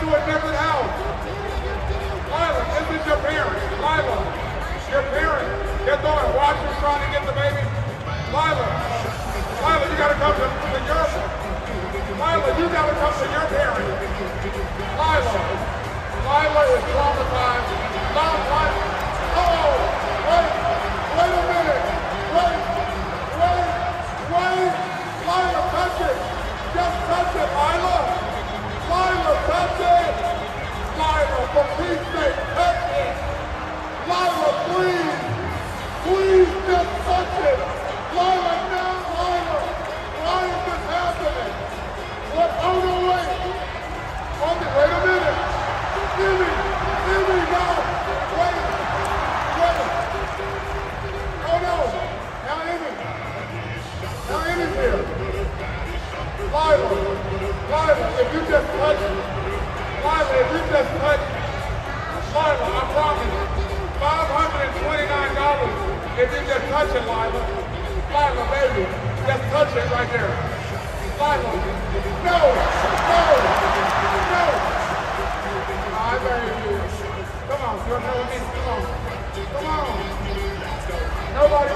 to a different house. Lila, this is your parent. Lila, your parent. Get going. Watch her trying to get the baby. Lila, you gotta come to your. Lila, you gotta come to your parent. Lila is traumatized. Lila. Oh, wait a minute. Wait. Lila, touch it. Just touch it, Lila. Lila, touch it. Lila, for Pete's sake, touch it. Lila, please. Please just touch it. Lila, now, Lila. Why is this happening? What? Oh, no, wait. Wait a minute. Jimmy, no. Wait. Oh, no. Now, Emmy's here. Lila, if you just touch it. Lila, I promise. $529 if you just touch it, Lila. Lila, baby, just touch it right there. Lila, no. I beg you. Come on, you're telling me. Come on. Nobody